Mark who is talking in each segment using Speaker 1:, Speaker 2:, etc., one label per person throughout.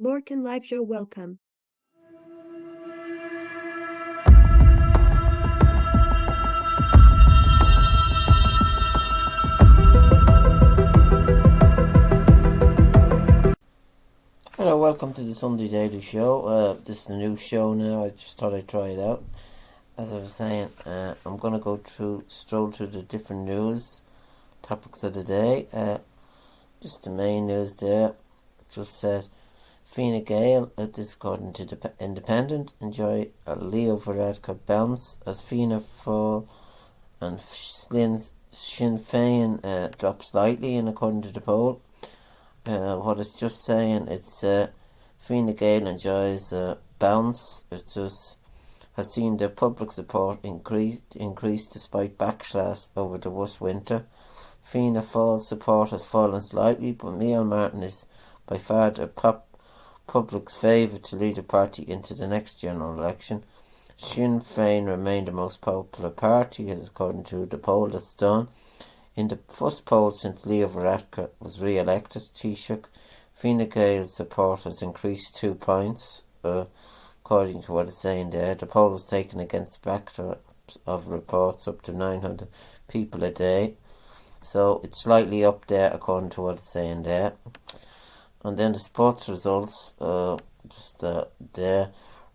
Speaker 1: Lorcan Live Show welcome.
Speaker 2: Hello, welcome to the Sunday Daily Show. This is the new show now. I just thought I'd try it out. As I was saying, I'm going to stroll through the different news topics of the day. Just the main news there. It just said Fine Gael, this is according to the Independent, enjoy a Leo Varadkar bounce as Fianna fall and Sinn Féin drop slightly, and according to the poll. What it's just saying, it's Fine Gael enjoys a bounce. It just has seen their public support increase despite backlash over the worst winter. Fianna Fáil support has fallen slightly, but Micheál Martin is by far the public's favourite to lead the party into the next general election. Sinn Féin remained the most popular party, according to the poll that's done. In the first poll since Leo Varadkar was re-elected, Taoiseach, Fine Gael's support has increased 2 points, according to what it's saying there. The poll was taken against the backdrop of reports up to 900 people a day, so it's slightly up there according to what it's saying there. And then the sports results, there.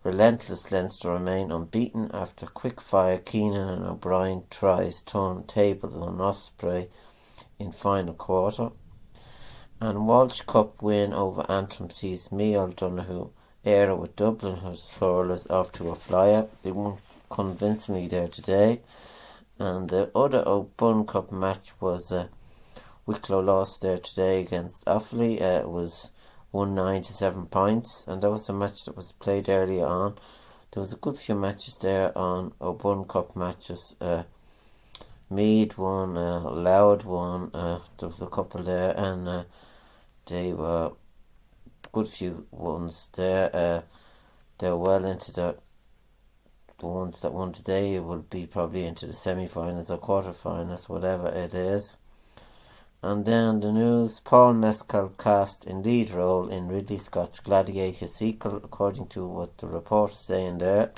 Speaker 2: Relentless Leinster remain unbeaten after quick-fire Keenan and O'Brien tries turn tables on Osprey in final quarter. And Walsh Cup win over Antrim sees Micheál Donoghue era with Dublin hurlers off to a flyer. They won convincingly there today. And the other O'Byrne Cup match was Wicklow lost there today against Offaly. It was 1-9 to 7 points, and that was a match that was played earlier on. There was a good few matches there on O'Byrne Cup matches. Meath won, Louth won, there was a couple there, and they were good few ones there. They're well into the ones that won today will be probably into the semi-finals or quarter-finals, whatever it is. And then the news, Paul Mescal cast in lead role in Ridley Scott's Gladiator sequel, according to what the report is saying there.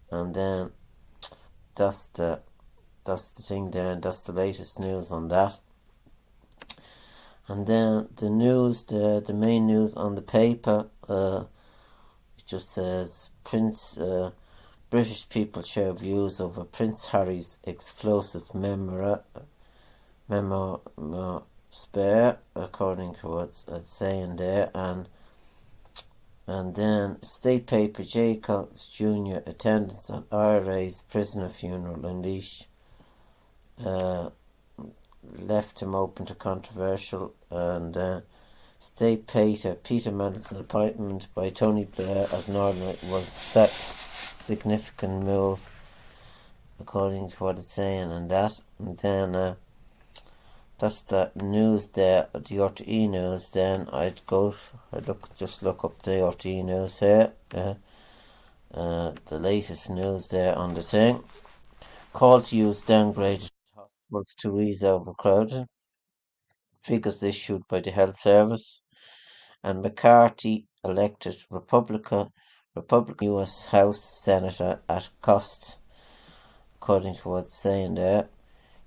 Speaker 2: And then that's the thing there, and that's the latest news on that. And then the news, the main news on the paper, it just says British people share views over Prince Harry's explosive memo spare, according to what's saying there, and then state paper J. Cox Jr. attendance at IRA's prisoner funeral in Laois left him open to controversial, and state paper Peter Mandelson's appointment by Tony Blair as Northern was a significant move, according to what it's saying, and then that's the news there, the RTE news. Then I'd look up the RTE news here. The latest news there on the thing. Call to use downgraded hospitals to ease overcrowding. Figures issued by the Health Service. And McCarthy elected Republican US House Senator at cost, according to what's saying there.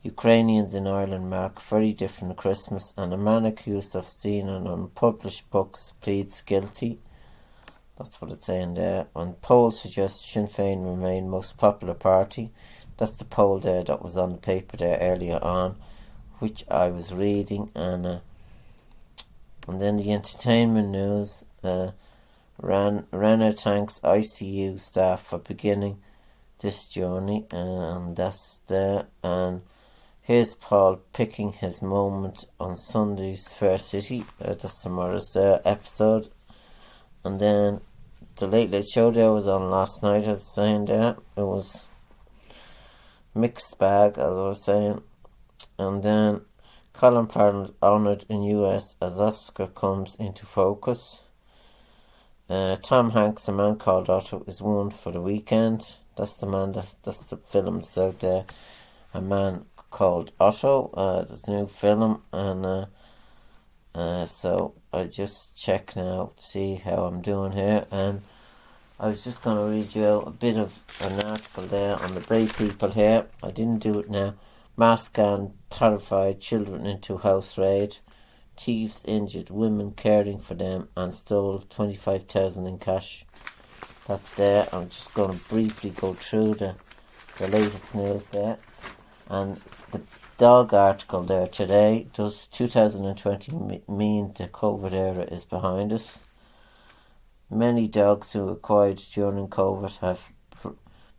Speaker 2: Ukrainians in Ireland mark very different Christmas, and a man accused of stealing unpublished books pleads guilty. That's what it's saying there. And polls suggest Sinn Féin remain most popular party. That's the poll there that was on the paper there earlier on, which I was reading. And then the entertainment news. Renner thanks ICU staff for beginning this journey, and that's there. And here's Paul picking his moment on Sunday's Fair City. That's tomorrow's episode. And then the Late Late Show there was on last night, I was saying there. It was mixed bag, as I was saying. And then Colin Farrell honoured in US as Oscar comes into focus. Tom Hanks, A Man Called Otto, is one for the weekend. That's the film that's out there. A Man Called Otto, this new film, and So I just check now to see how I'm doing here, and I was just going to read you out a bit of an article there on the brave people here. I didn't do it now. Mass gang terrified children into house raid. Thieves injured women caring for them and stole 25,000 in cash. That's there. I'm just going to briefly go through the latest news there. And the dog article there today, does 2020 mean the COVID era is behind us? Many dogs who acquired during COVID have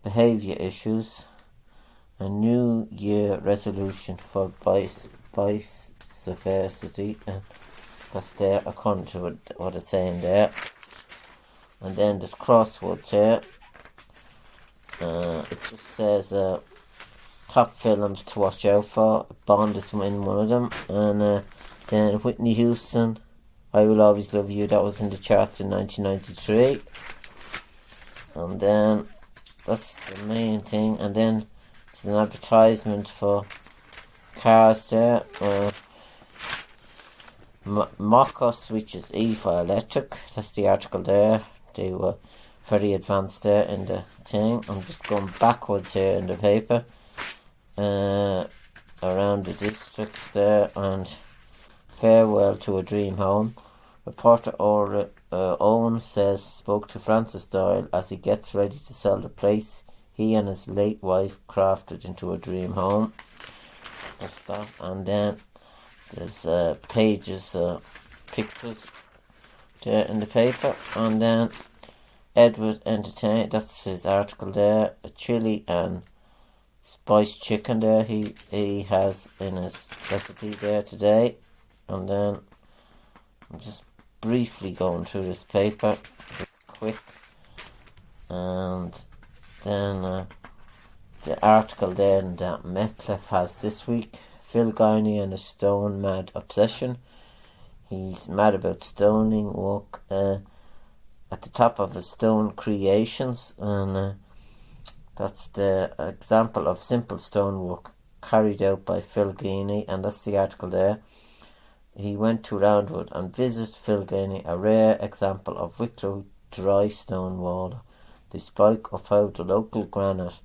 Speaker 2: behaviour issues. A New Year resolution for biodiversity, and that's there according to what it's saying there. And then there's crosswords here. It just says top films to watch out for. Bond is in one of them, and then Whitney Houston, I Will Always Love You, that was in the charts in 1993. And then that's the main thing. And then there's an advertisement for cars there. Mokos, which is EVA electric. That's the article there. They were very advanced there in the thing. I'm just going backwards here in the paper. Around the districts there, and farewell to a dream home. Reporter Owen says spoke to Francis Doyle as he gets ready to sell the place he and his late wife crafted into a dream home. That's that. And then there's pages, pictures there in the paper. And then Edward Entertain, that's his article there. A chili and spiced chicken there he has in his recipe there today. And then I'm just briefly going through this paper, just quick. And then the article then that Metcalfe has this week. Phil Guiney and a stone mad obsession. He's mad about stoning work at the top of his stone creations, and that's the example of simple stonework carried out by Phil Guiney, and that's the article there. He went to Roundwood and visited Phil Guiney, a rare example of Wicklow dry stone wall. The spike of how the local granite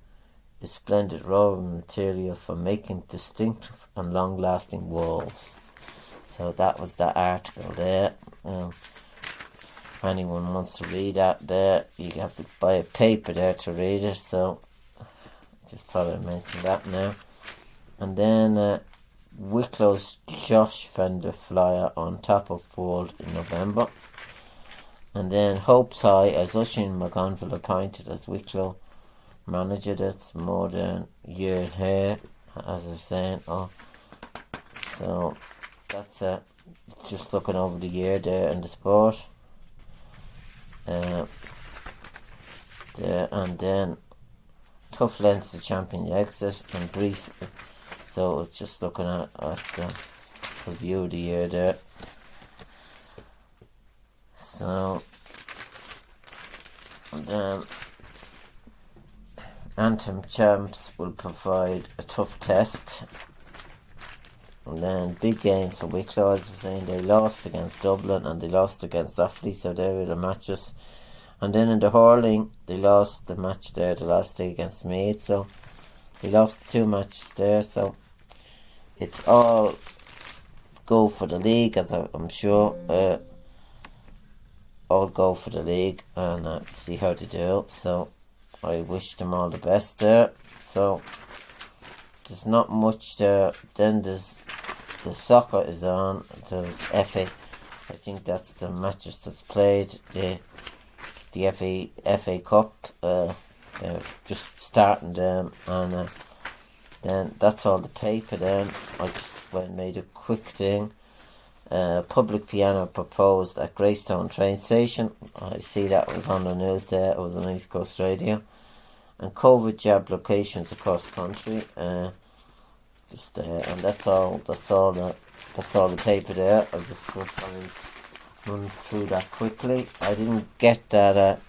Speaker 2: is splendid raw material for making distinctive and long-lasting walls. So that was the article there. If anyone wants to read that there, you have to buy a paper there to read it. So just thought I'd mention that now. And then Wicklow's Josh Fender flyer on top of World in November. And then Hopes High as Oisin McGonville appointed as Wicklow manager. That's more than a year here, as I was saying. So that's just looking over the year there in the sport. And then Tough Leinster champion exit and brief. So it's just looking at the review of the year there. So and then Antrim champs will provide a tough test. And then big games for Wicklow, as I was saying, they lost against Dublin and they lost against Offaly, so they were the matches. And then in the hurling, they lost the match there the last day against Meath, so they lost 2 matches there. So it's all go for the league, as I'm sure. All go for the league and see how they do. So I wish them all the best there. So there's not much there. Then there's the soccer is on. There's FA. I think that's the matches that's played. The FA Cup. They're just starting them, and then that's all the paper. Then I just made a quick thing. Public piano proposed at Greystone train station. I see that was on the news there. It was on East Coast Radio. And COVID jab locations across the country. And that's all the paper there. I'll just go run through that quickly. I didn't get that.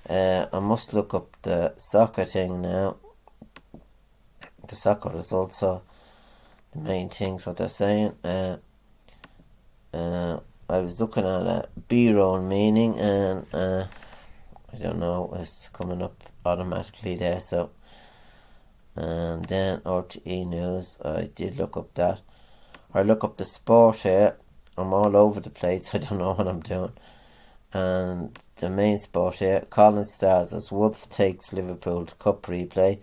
Speaker 2: I must look up the soccer thing now. The soccer is also the main things what they're saying. I was looking at a B-roll meaning, and I don't know, it's coming up automatically there, so. And then RTE News, I did look up that. I look up the sport here. I'm all over the place, I don't know what I'm doing. And the main sport here, Colin stars as Wolf takes Liverpool to cup replay.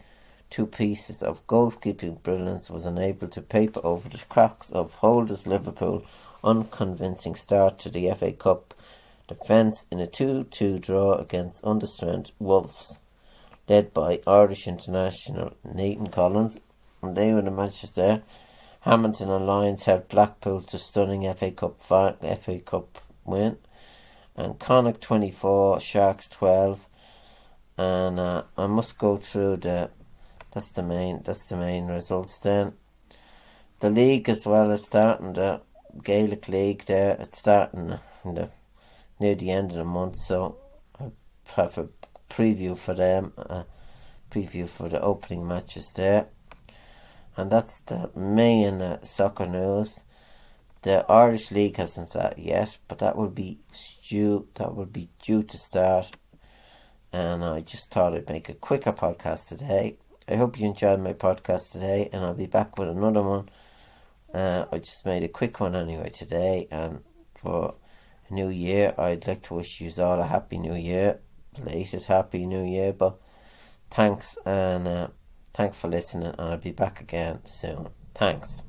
Speaker 2: 2 pieces of goalkeeping brilliance was unable to paper over the cracks of holders Liverpool unconvincing start to the FA Cup defence in a 2-2 draw against understrength Wolves, led by Irish international Nathan Collins. And they were the matches there. Hamilton and Lions held Blackpool to stunning FA Cup win. And Connacht 24, Sharks 12. And I must go through that's the main results then. The league as well is starting, the Gaelic League there. It's starting near the end of the month, so I have a preview for them, preview for the opening matches there. And that's the main soccer news. The Irish League hasn't started yet, but that will be due to start. And I just thought I'd make a quicker podcast today. I hope you enjoyed my podcast today, and I'll be back with another one. I just made a quick one anyway today, and for New Year, I'd like to wish you all a happy New Year, belated happy New Year. But thanks, and thanks for listening, and I'll be back again soon. Thanks.